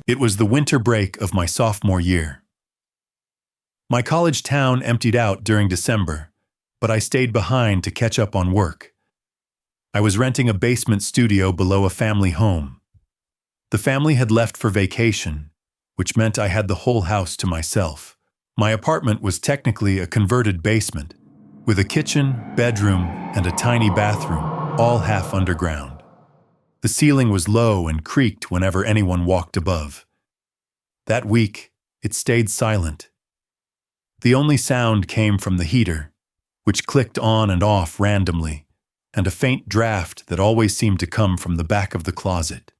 It was the winter break of my sophomore year. My college town emptied out during December, but I stayed behind to catch up on work. I was renting a basement studio below a family home. The family had left for vacation, which meant I had the whole house to myself. My apartment was technically a converted basement, with a kitchen, bedroom, and a tiny bathroom, all half underground. The ceiling was low and creaked whenever anyone walked above. That week, it stayed silent. The only sound came from the heater, which clicked on and off randomly, and a faint draft that always seemed to come from the back of the closet.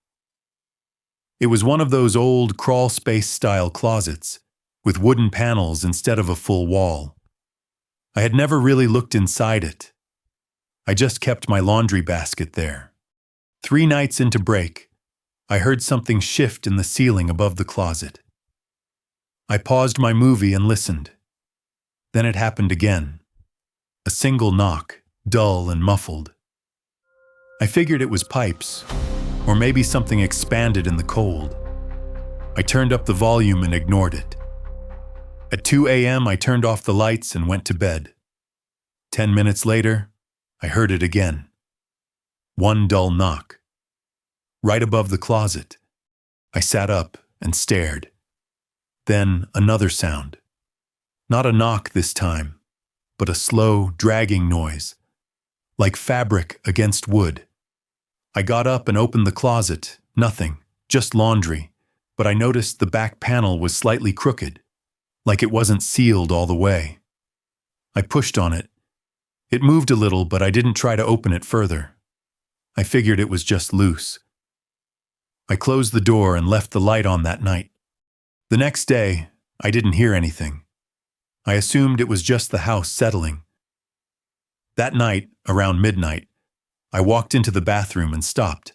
It was one of those old Crawlspace-style closets, with wooden panels instead of a full wall. I had never really looked inside it. I just kept my laundry basket there. 3 nights into break, I heard something shift in the ceiling above the closet. I paused my movie and listened. Then it happened again. A single knock, dull and muffled. I figured it was pipes, or maybe something expanded in the cold. I turned up the volume and ignored it. At 2 a.m., I turned off the lights and went to bed. 10 minutes later, I heard it again. One dull knock. Right above the closet. I sat up and stared. Then another sound. Not a knock this time, but a slow, dragging noise, like fabric against wood. I got up and opened the closet. Nothing, just laundry, but I noticed the back panel was slightly crooked, like it wasn't sealed all the way. I pushed on it. It moved a little, but I didn't try to open it further. I figured it was just loose. I closed the door and left the light on that night. The next day, I didn't hear anything. I assumed it was just the house settling. That night, around midnight, I walked into the bathroom and stopped.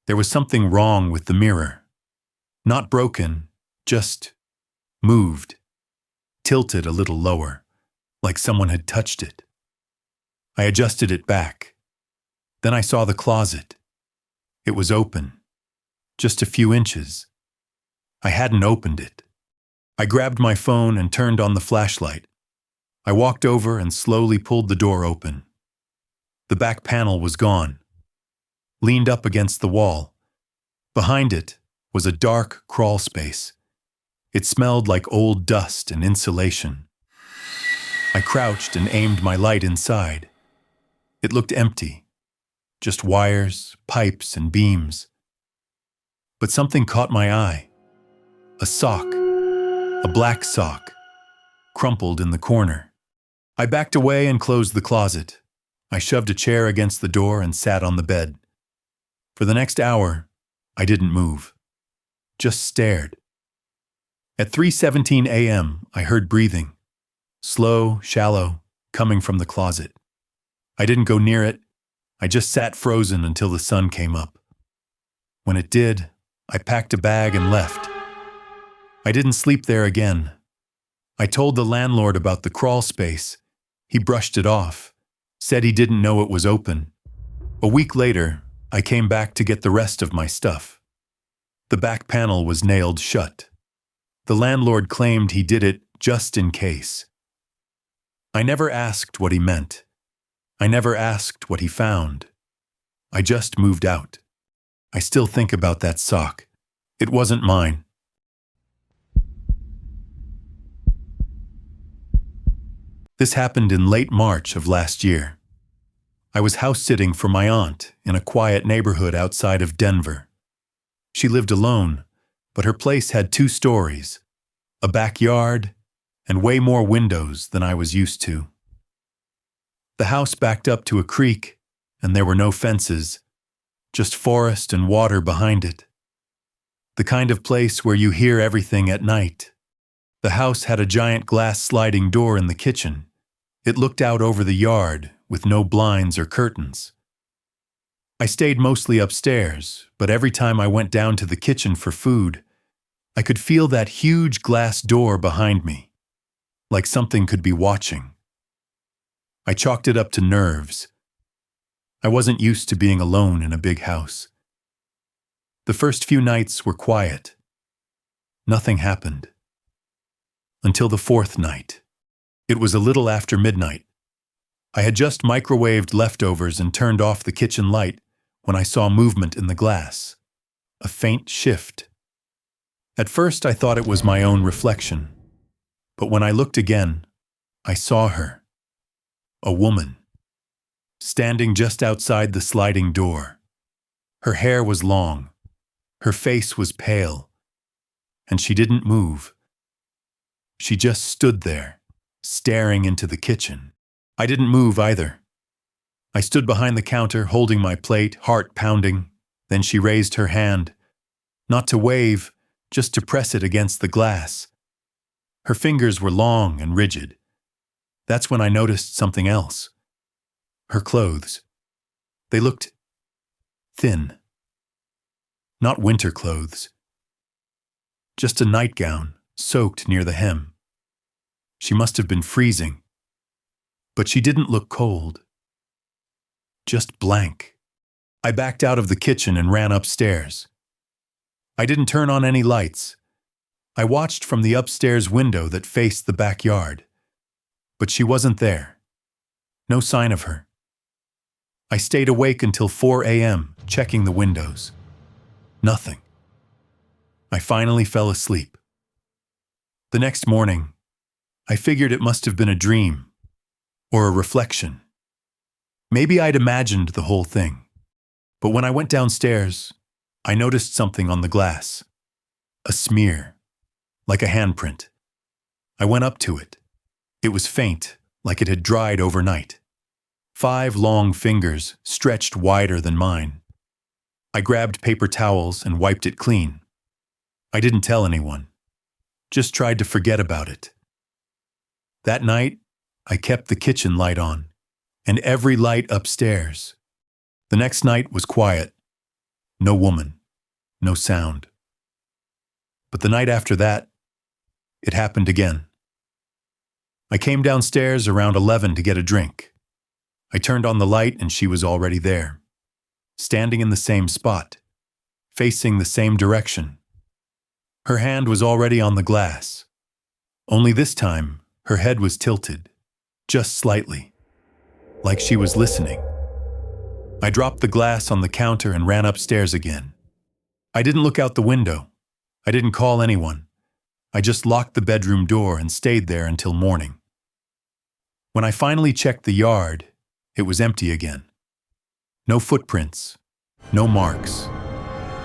There was something wrong with the mirror. Not broken, just moved, tilted a little lower, like someone had touched it. I adjusted it back. Then I saw the closet. It was open, just a few inches. I hadn't opened it. I grabbed my phone and turned on the flashlight. I walked over and slowly pulled the door open. The back panel was gone, leaned up against the wall. Behind it was a dark crawl space. It smelled like old dust and insulation. I crouched and aimed my light inside. It looked empty, just wires, pipes, and beams. But something caught my eye. A sock, a black sock, crumpled in the corner. I backed away and closed the closet. I shoved a chair against the door and sat on the bed. For the next hour, I didn't move, just stared. At 3:17 a.m., I heard breathing, slow, shallow, coming from the closet. I didn't go near it. I just sat frozen until the sun came up. When it did, I packed a bag and left. I didn't sleep there again. I told the landlord about the crawl space. He brushed it off, said he didn't know it was open. A week later, I came back to get the rest of my stuff. The back panel was nailed shut. The landlord claimed he did it just in case. I never asked what he meant. I never asked what he found. I just moved out. I still think about that sock. It wasn't mine. This happened in late March of last year. I was house-sitting for my aunt in a quiet neighborhood outside of Denver. She lived alone, but her place had 2 stories, a backyard, and way more windows than I was used to. The house backed up to a creek, and there were no fences, just forest and water behind it. The kind of place where you hear everything at night. The house had a giant glass sliding door in the kitchen. It looked out over the yard, with no blinds or curtains. I stayed mostly upstairs, but every time I went down to the kitchen for food, I could feel that huge glass door behind me, like something could be watching. I chalked it up to nerves. I wasn't used to being alone in a big house. The first few nights were quiet. Nothing happened. Until the fourth night. It was a little after midnight. I had just microwaved leftovers and turned off the kitchen light when I saw movement in the glass. A faint shift. At first I thought it was my own reflection. But when I looked again, I saw her. A woman. Standing just outside the sliding door. Her hair was long. Her face was pale. And she didn't move. She just stood there, staring into the kitchen. I didn't move either. I stood behind the counter, holding my plate, heart pounding. Then she raised her hand. Not to wave, just to press it against the glass. Her fingers were long and rigid. That's when I noticed something else. Her clothes. They looked thin. Not winter clothes. Just a nightgown, soaked near the hem. She must have been freezing. But she didn't look cold. Just blank. I backed out of the kitchen and ran upstairs. I didn't turn on any lights. I watched from the upstairs window that faced the backyard. But she wasn't there. No sign of her. I stayed awake until 4 a.m., checking the windows. Nothing. I finally fell asleep. The next morning, I figured it must have been a dream, or a reflection. Maybe I'd imagined the whole thing. But when I went downstairs, I noticed something on the glass. A smear, like a handprint. I went up to it. It was faint, like it had dried overnight. 5 long fingers stretched wider than mine. I grabbed paper towels and wiped it clean. I didn't tell anyone. Just tried to forget about it. That night, I kept the kitchen light on, and every light upstairs. The next night was quiet. No woman, no sound. But the night after that, it happened again. I came downstairs around 11 to get a drink. I turned on the light and she was already there, standing in the same spot, facing the same direction. Her hand was already on the glass. Only this time, her head was tilted, just slightly, like she was listening. I dropped the glass on the counter and ran upstairs again. I didn't look out the window. I didn't call anyone. I just locked the bedroom door and stayed there until morning. When I finally checked the yard, it was empty again. No footprints, no marks,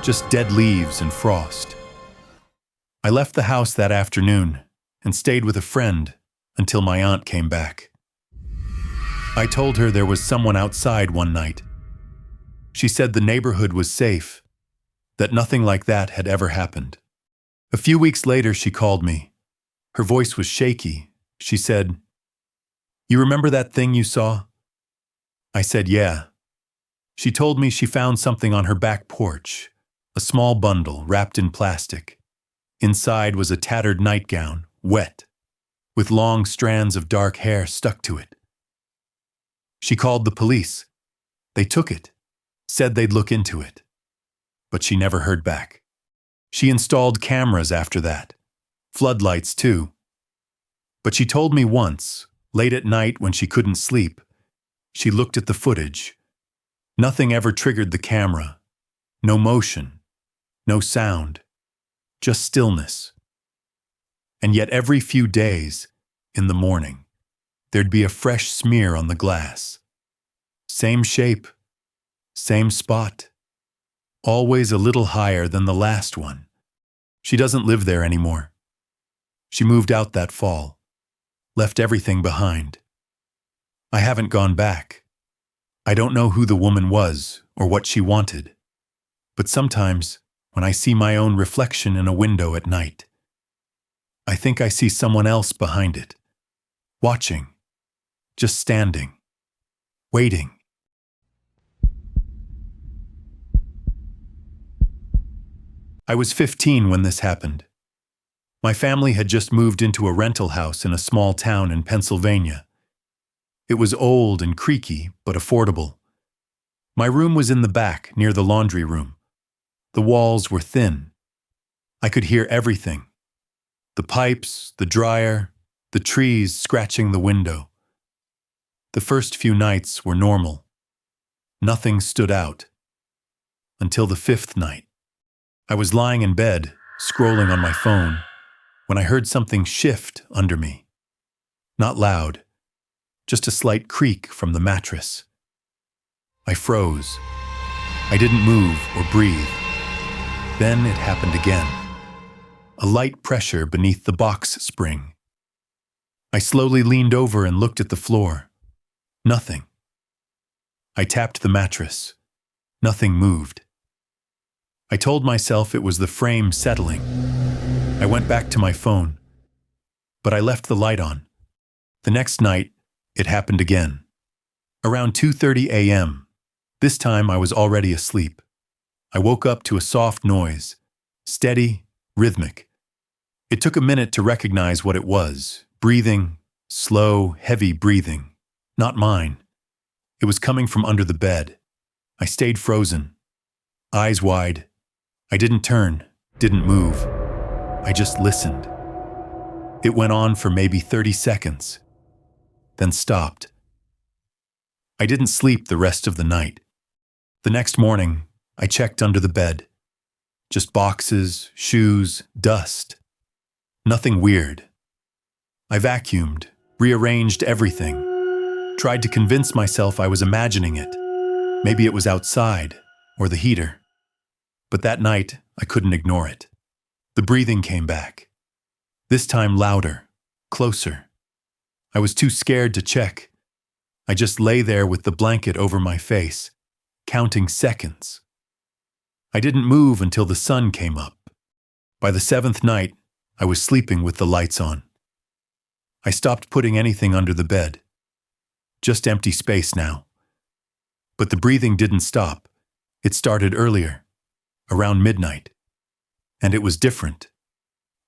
just dead leaves and frost. I left the house that afternoon and stayed with a friend until my aunt came back. I told her there was someone outside one night. She said the neighborhood was safe, that nothing like that had ever happened. A few weeks later, she called me. Her voice was shaky. She said, "You remember that thing you saw?" I said, "Yeah." She told me she found something on her back porch, a small bundle wrapped in plastic. Inside was a tattered nightgown, wet, with long strands of dark hair stuck to it. She called the police. They took it, said they'd look into it. But she never heard back. She installed cameras after that, floodlights too. But she told me once, late at night when she couldn't sleep, she looked at the footage. Nothing ever triggered the camera. No motion, no sound, just stillness. And yet every few days, in the morning, there'd be a fresh smear on the glass. Same shape, same spot, always a little higher than the last one. She doesn't live there anymore. She moved out that fall, left everything behind. I haven't gone back. I don't know who the woman was or what she wanted. But sometimes, when I see my own reflection in a window at night, I think I see someone else behind it, watching, just standing, waiting. I was 15 when this happened. My family had just moved into a rental house in a small town in Pennsylvania. It was old and creaky, but affordable. My room was in the back, near the laundry room. The walls were thin. I could hear everything. The pipes, the dryer, the trees scratching the window. The first few nights were normal. Nothing stood out. Until the fifth night. I was lying in bed, scrolling on my phone, when I heard something shift under me. Not loud, just a slight creak from the mattress. I froze. I didn't move or breathe. Then it happened again. A light pressure beneath the box spring. I slowly leaned over and looked at the floor. Nothing. I tapped the mattress. Nothing moved. I told myself it was the frame settling. I went back to my phone, but I left the light on. The next night, it happened again. Around 2:30 a.m., this time I was already asleep. I woke up to a soft noise, steady, rhythmic. It took a minute to recognize what it was. Breathing, slow, heavy breathing. Not mine. It was coming from under the bed. I stayed frozen, eyes wide. I didn't turn, didn't move. I just listened. It went on for maybe 30 seconds, then stopped. I didn't sleep the rest of the night. The next morning, I checked under the bed. Just boxes, shoes, dust. Nothing weird. I vacuumed, rearranged everything. Tried to convince myself I was imagining it. Maybe it was outside, or the heater. But that night, I couldn't ignore it. The breathing came back. This time louder, closer. I was too scared to check. I just lay there with the blanket over my face, counting seconds. I didn't move until the sun came up. By the seventh night, I was sleeping with the lights on. I stopped putting anything under the bed. Just empty space now. But the breathing didn't stop. It started earlier, around midnight. And it was different.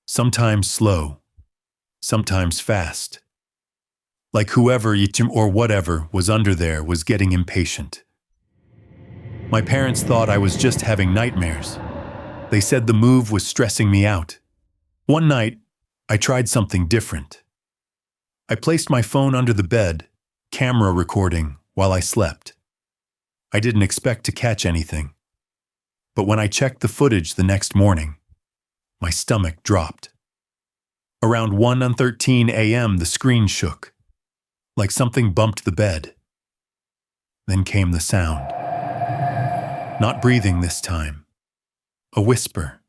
Sometimes slow, sometimes fast. Like whoever or whatever was under there was getting impatient. My parents thought I was just having nightmares. They said the move was stressing me out. One night, I tried something different. I placed my phone under the bed, camera recording, while I slept. I didn't expect to catch anything. But when I checked the footage the next morning, my stomach dropped. Around 1:13 a.m., the screen shook, like something bumped the bed. Then came the sound. Not breathing this time. A whisper.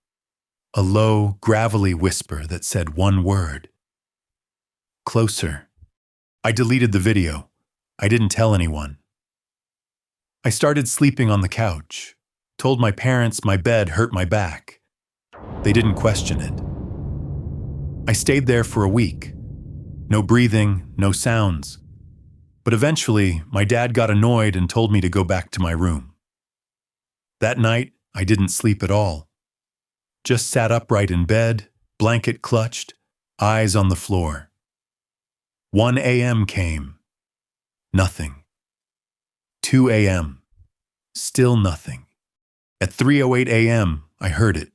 A low, gravelly whisper that said one word. Closer. I deleted the video. I didn't tell anyone. I started sleeping on the couch. Told my parents my bed hurt my back. They didn't question it. I stayed there for a week. No breathing, no sounds. But eventually, my dad got annoyed and told me to go back to my room. That night, I didn't sleep at all. Just sat upright in bed, blanket clutched, eyes on the floor. 1 a.m. came. Nothing. 2 a.m. Still nothing. At 3:08 a.m., I heard it.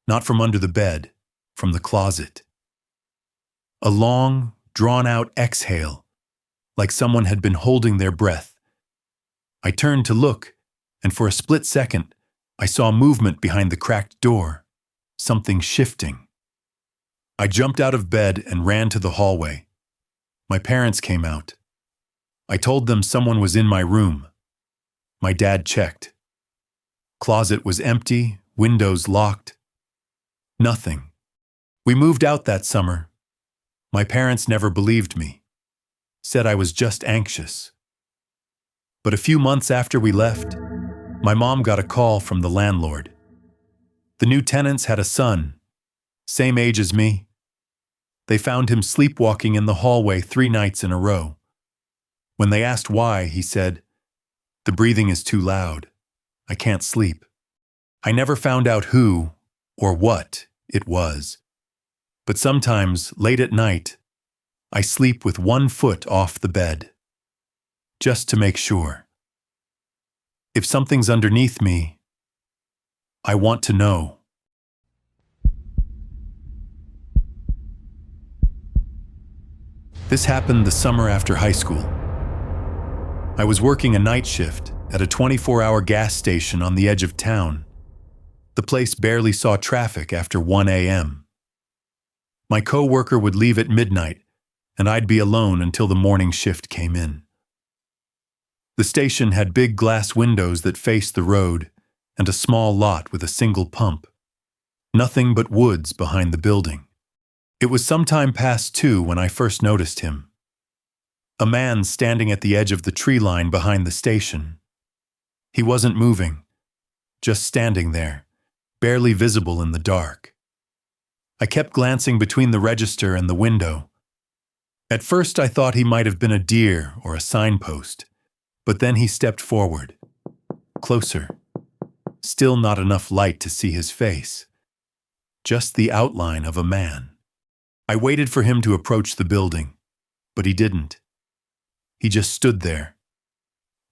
Not from under the bed, from the closet. A long, drawn-out exhale, like someone had been holding their breath. I turned to look, and for a split second, I saw movement behind the cracked door, something shifting. I jumped out of bed and ran to the hallway. My parents came out. I told them someone was in my room. My dad checked. Closet was empty, windows locked. Nothing. We moved out that summer. My parents never believed me. Said I was just anxious. But a few months after we left, my mom got a call from the landlord. The new tenants had a son, same age as me. They found him sleepwalking in the hallway 3 nights in a row. When they asked why, he said, "The breathing is too loud. I can't sleep." I never found out who or what it was. But sometimes, late at night, I sleep with 1 foot off the bed. Just to make sure. If something's underneath me, I want to know. This happened the summer after high school. I was working a night shift at a 24-hour gas station on the edge of town. The place barely saw traffic after 1 a.m. My co-worker would leave at midnight, and I'd be alone until the morning shift came in. The station had big glass windows that faced the road and a small lot with a single pump. Nothing but woods behind the building. It was sometime past 2 when I first noticed him. A man standing at the edge of the tree line behind the station. He wasn't moving, just standing there, barely visible in the dark. I kept glancing between the register and the window. At first I thought he might have been a deer or a signpost, but then he stepped forward, closer. Still not enough light to see his face, just the outline of a man. I waited for him to approach the building, but he didn't. He just stood there,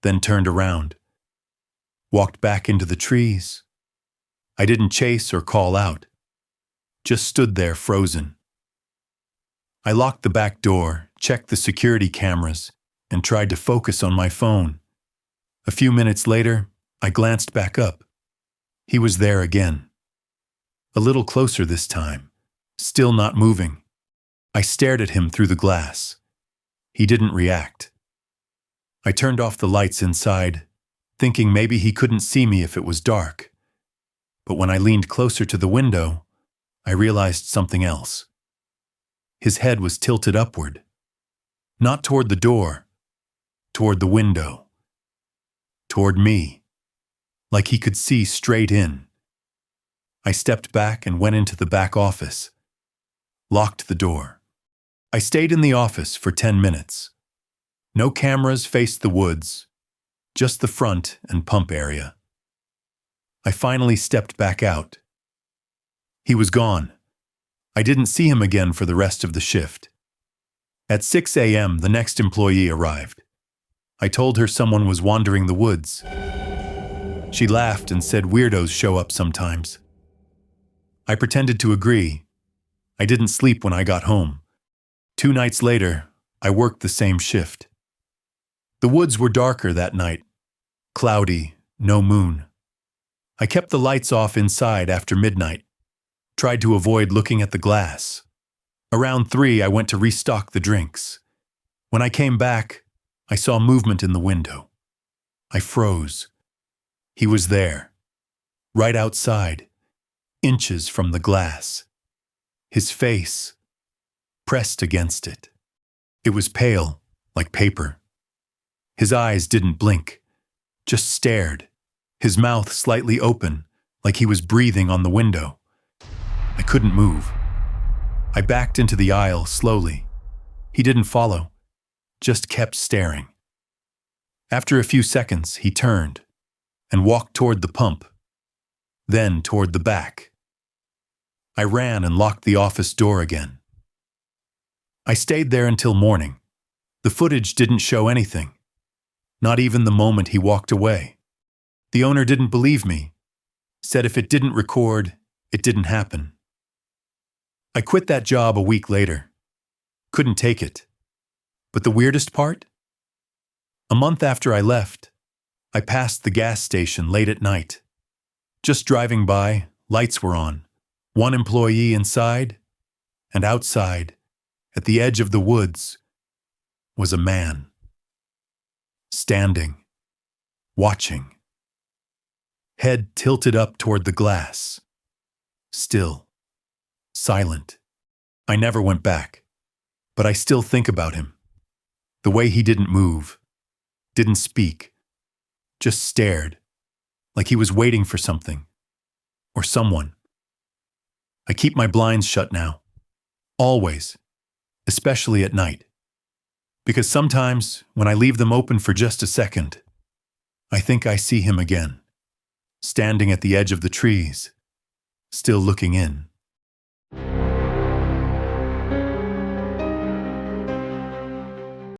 then turned around, walked back into the trees. I didn't chase or call out, just stood there frozen. I locked the back door, checked the security cameras, and tried to focus on my phone. A few minutes later, I glanced back up. He was there again. A little closer this time, still not moving. I stared at him through the glass. He didn't react. I turned off the lights inside, thinking maybe he couldn't see me if it was dark. But when I leaned closer to the window, I realized something else. His head was tilted upward. Not toward the door, toward the window. Toward me, like he could see straight in. I stepped back and went into the back office, locked the door. I stayed in the office for 10 minutes. No cameras faced the woods, just the front and pump area. I finally stepped back out. He was gone. I didn't see him again for the rest of the shift. At 6 a.m., the next employee arrived. I told her someone was wandering the woods. She laughed and said weirdos show up sometimes. I pretended to agree. I didn't sleep when I got home. 2 nights later, I worked the same shift. The woods were darker that night. Cloudy, no moon. I kept the lights off inside after midnight. Tried to avoid looking at the glass. Around 3, I went to restock the drinks. When I came back, I saw movement in the window. I froze. He was there, right outside, inches from the glass. His face, pressed against it. It was pale, like paper. His eyes didn't blink, just stared, his mouth slightly open, like he was breathing on the window. I couldn't move. I backed into the aisle slowly. He didn't follow, just kept staring. After a few seconds, he turned and walked toward the pump, then toward the back. I ran and locked the office door again. I stayed there until morning. The footage didn't show anything, not even the moment he walked away. The owner didn't believe me, said if it didn't record, it didn't happen. I quit that job a week later. Couldn't take it. But the weirdest part? A month after I left, I passed the gas station late at night. Just driving by, lights were on. One employee inside, and outside, at the edge of the woods, was a man. Standing, watching. Head tilted up toward the glass. Still, silent. I never went back, but I still think about him. The way he didn't move, didn't speak, just stared, like he was waiting for something, or someone. I keep my blinds shut now, always, especially at night, because sometimes when I leave them open for just a second, I think I see him again, standing at the edge of the trees, still looking in.